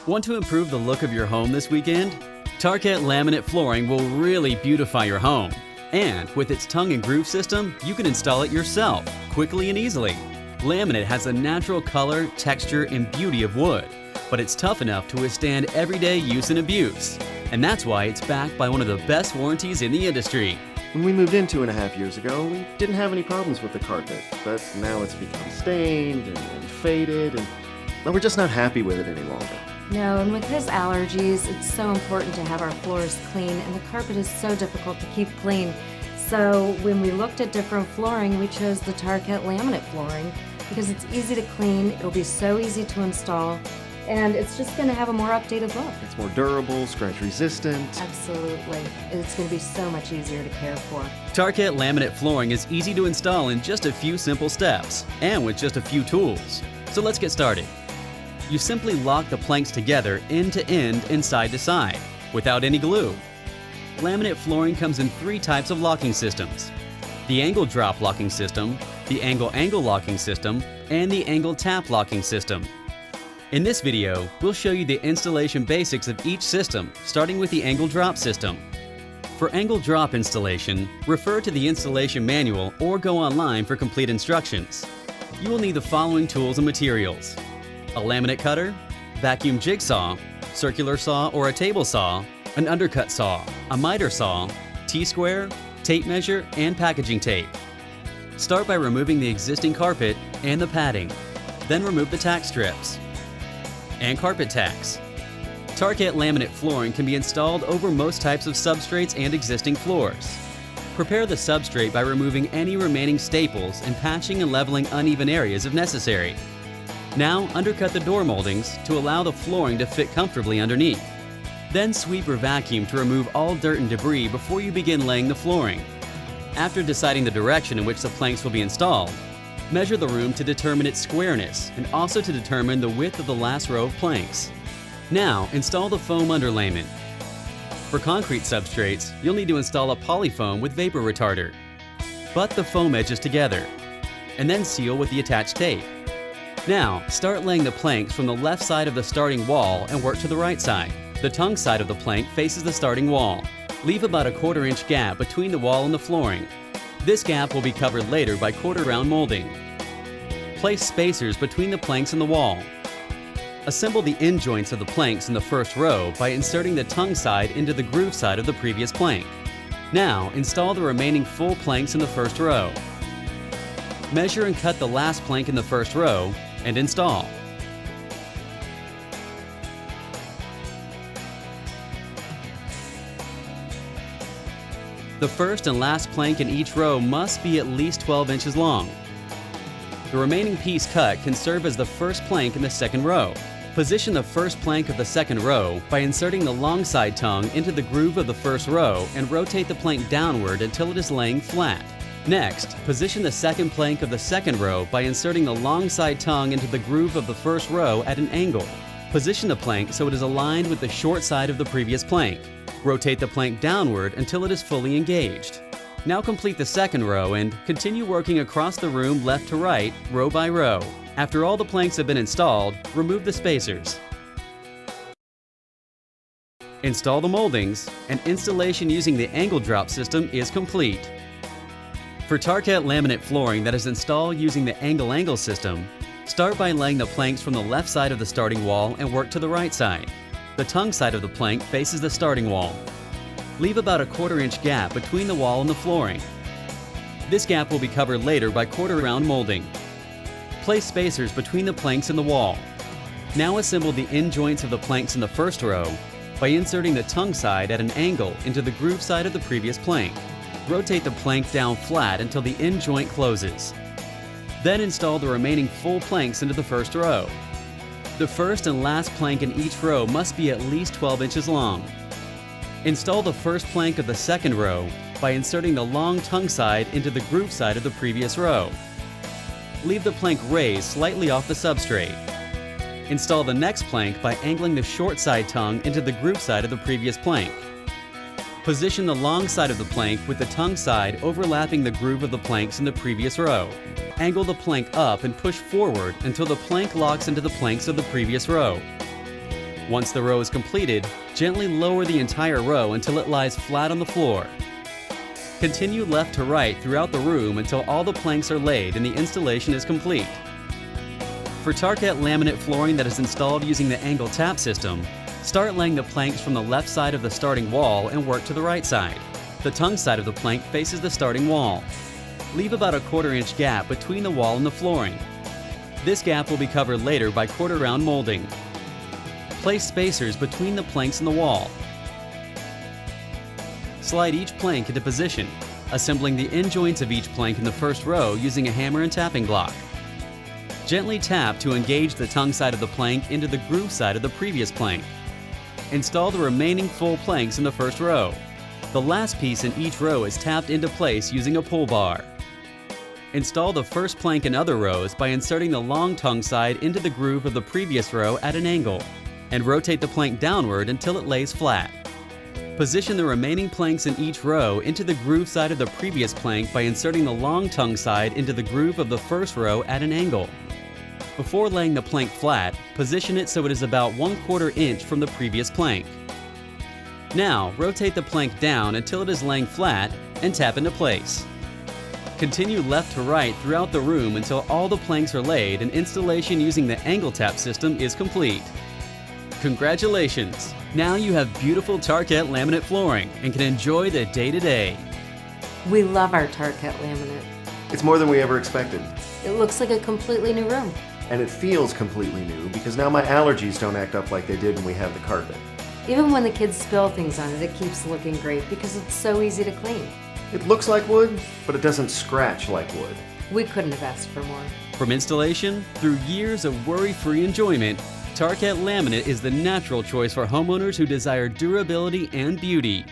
Want to improve the look of your home this weekend? Tarkett laminate flooring will really beautify your home. And with its tongue and groove system, you can install it yourself, quickly and easily. Laminate has a natural color, texture, and beauty of wood, but it's tough enough to withstand everyday use and abuse. And that's why it's backed by one of the best warranties in the industry. When we moved in 2.5 years ago, we didn't have any problems with the carpet, but now it's become stained and faded, and well, we're just not happy with it any longer. No, and with his allergies, it's so important to have our floors clean, and the carpet is so difficult to keep clean. So when we looked at different flooring, we chose the Tarkett laminate flooring because it's easy to clean, it'll be so easy to install, and it's just going to have a more updated look. It's more durable, scratch resistant. Absolutely. It's going to be so much easier to care for. Tarkett laminate flooring is easy to install in just a few simple steps and with just a few tools. So let's get started. You simply lock the planks together end to end and side to side without any glue. Laminate flooring comes in 3 types of locking systems: the angle drop locking system, the angle locking system, and the angle tap locking system. In this video, we'll show you the installation basics of each system, starting with the angle drop system. For angle drop installation, refer to the installation manual or go online for complete instructions. You will need the following tools and materials: a laminate cutter, vacuum jigsaw, circular saw or a table saw, an undercut saw, a miter saw, T-square, tape measure, and packaging tape. Start by removing the existing carpet and the padding. Then remove the tack strips and carpet tacks. Tarkett laminate flooring can be installed over most types of substrates and existing floors. Prepare the substrate by removing any remaining staples and patching and leveling uneven areas if necessary. Now undercut the door moldings to allow the flooring to fit comfortably underneath. Then sweep or vacuum to remove all dirt and debris before you begin laying the flooring. After deciding the direction in which the planks will be installed, measure the room to determine its squareness and also to determine the width of the last row of planks. Now install the foam underlayment. For concrete substrates, you'll need to install a polyfoam with vapor retarder. Butt the foam edges together and then seal with the attached tape. Now, start laying the planks from the left side of the starting wall and work to the right side. The tongue side of the plank faces the starting wall. Leave about a 1/4 inch gap between the wall and the flooring. This gap will be covered later by quarter round molding. Place spacers between the planks and the wall. Assemble the end joints of the planks in the first row by inserting the tongue side into the groove side of the previous plank. Now, install the remaining full planks in the first row. Measure and cut the last plank in the first row and install. The first and last plank in each row must be at least 12 inches long. The remaining piece cut can serve as the first plank in the second row. Position the first plank of the second row by inserting the long side tongue into the groove of the first row and rotate the plank downward until it is laying flat. Next, position the second plank of the second row by inserting the long side tongue into the groove of the first row at an angle. Position the plank so it is aligned with the short side of the previous plank. Rotate the plank downward until it is fully engaged. Now complete the second row and continue working across the room left to right, row by row. After all the planks have been installed, remove the spacers. Install the moldings, and installation using the angle drop system is complete. For Tarkett laminate flooring that is installed using the angle system, start by laying the planks from the left side of the starting wall and work to the right side. The tongue side of the plank faces the starting wall. Leave about a 1/4 inch gap between the wall and the flooring. This gap will be covered later by quarter round molding. Place spacers between the planks and the wall. Now assemble the end joints of the planks in the first row by inserting the tongue side at an angle into the groove side of the previous plank. Rotate the plank down flat until the end joint closes. Then install the remaining full planks into the first row. The first and last plank in each row must be at least 12 inches long. Install the first plank of the second row by inserting the long tongue side into the groove side of the previous row. Leave the plank raised slightly off the substrate. Install the next plank by angling the short side tongue into the groove side of the previous plank. Position the long side of the plank with the tongue side overlapping the groove of the planks in the previous row. Angle the plank up and push forward until the plank locks into the planks of the previous row. Once the row is completed, gently lower the entire row until it lies flat on the floor. Continue left to right throughout the room until all the planks are laid and the installation is complete. For Tarkett laminate flooring that is installed using the angle tap system, start laying the planks from the left side of the starting wall and work to the right side. The tongue side of the plank faces the starting wall. Leave about a 1/4 inch gap between the wall and the flooring. This gap will be covered later by quarter round molding. Place spacers between the planks and the wall. Slide each plank into position, assembling the end joints of each plank in the first row using a hammer and tapping block. Gently tap to engage the tongue side of the plank into the groove side of the previous plank. Install the remaining full planks in the first row. The last piece in each row is tapped into place using a pull bar. Install the first plank in other rows by inserting the long tongue side into the groove of the previous row at an angle, and rotate the plank downward until it lays flat. Position the remaining planks in each row into the groove side of the previous plank by inserting the long tongue side into the groove of the first row at an angle. Before laying the plank flat, position it so it is about 1/4 inch from the previous plank. Now, rotate the plank down until it is laying flat and tap into place. Continue left to right throughout the room until all the planks are laid and installation using the angle tap system is complete. Congratulations! Now you have beautiful Tarkett laminate flooring and can enjoy the day-to-day. We love our Tarkett laminate. It's more than we ever expected. It looks like a completely new room. And it feels completely new because now my allergies don't act up like they did when we had the carpet. Even when the kids spill things on it, it keeps looking great because it's so easy to clean. It looks like wood, but it doesn't scratch like wood. We couldn't have asked for more. From installation through years of worry-free enjoyment, Tarkett laminate is the natural choice for homeowners who desire durability and beauty.